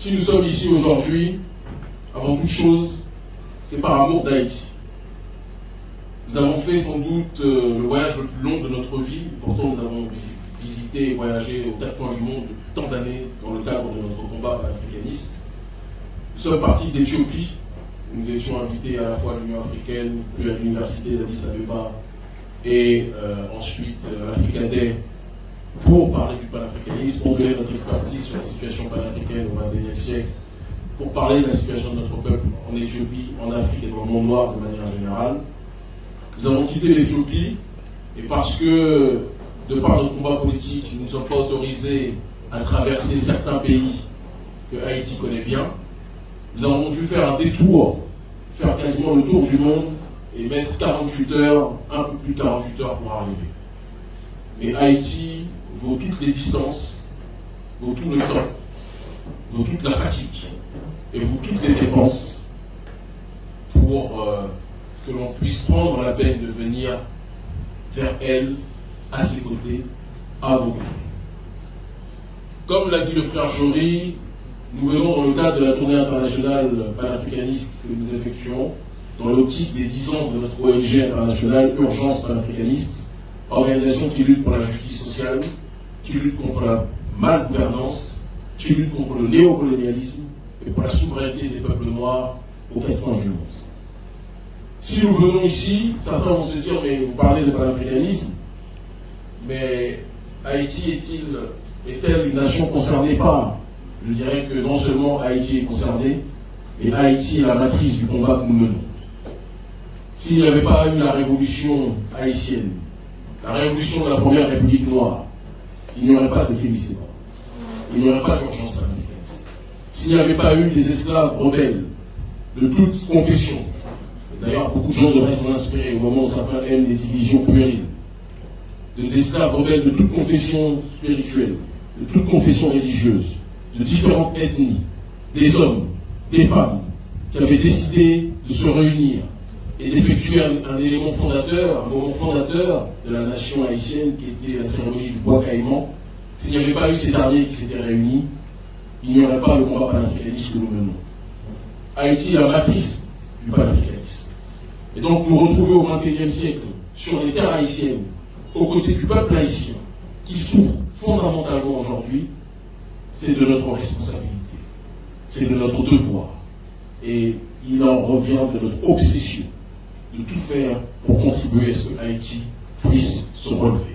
Si nous sommes ici aujourd'hui, avant toute chose, c'est par amour d'Haïti. Nous avons fait sans doute le voyage le plus long de notre vie. Pourtant, nous avons visité et voyagé aux 4 coins du monde depuis tant d'années dans le cadre de notre combat panafricaniste. Nous sommes partis d'Éthiopie. Nous étions invités à la fois à l'Union africaine, puis à l'université d'Addis Abeba et ensuite à l'Africadet pour parler du panafricanisme, pour donner notre expertise sur la situation panafricaine au XXIe siècle, pour parler de la situation de notre peuple en Éthiopie, en Afrique et dans le monde noir de manière générale. Nous avons quitté l'Éthiopie et parce que, de par notre combat politique, nous ne sommes pas autorisés à traverser certains pays que Haïti connaît bien, nous avons dû faire un détour, faire quasiment le tour du monde et mettre 48 heures, un peu plus de 48 heures pour arriver. Mais Haïti vaut toutes les distances, vaut tout le temps, vaut toute la fatigue et vaut toutes les dépenses pour que l'on puisse prendre la peine de venir vers elle, à ses côtés, à vos côtés. Comme l'a dit le frère Jory, nous venons dans le cadre de la tournée internationale panafricaniste que nous effectuons, dans l'optique des 10 ans de notre ONG internationale Urgence panafricaniste, organisation qui lutte pour la justice sociale, qui lutte contre la malgouvernance, qui lutte contre le néocolonialisme et pour la souveraineté des peuples noirs aux 4 coins du monde. Si nous venons ici, certains vont se dire, mais vous parlez de panafricanisme, mais Haïti est-elle une nation concernée par? Je dirais que non seulement Haïti est concernée, mais Haïti est la matrice du combat que nous menons. S'il n'y avait pas eu la révolution haïtienne, la révolution de la première République noire, il n'y aurait pas de Kémisséba. Il n'y aurait pas d'urgence panafricaniste. S'il n'y avait pas eu des esclaves rebelles de toute confession, d'ailleurs beaucoup de gens devraient s'en inspirer au moment où certains aiment les divisions puériles, des esclaves rebelles de toute confession spirituelle, de toute confession religieuse, de différentes ethnies, des hommes, des femmes, qui avaient décidé de se réunir et d'effectuer un élément fondateur, un moment fondateur de la nation haïtienne qui était la cérémonie du bois caïman. S'il n'y avait pas eu ces derniers qui s'étaient réunis, il n'y aurait pas le combat panafricaniste que nous menons. Haïti est la matrice du panafricanisme. Et donc nous retrouver au XXIe siècle sur les terres haïtiennes, aux côtés du peuple haïtien, qui souffre fondamentalement aujourd'hui, c'est de notre responsabilité, c'est de notre devoir. Et il en revient de notre obsession de tout faire pour contribuer à ce que Haïti puisse se relever.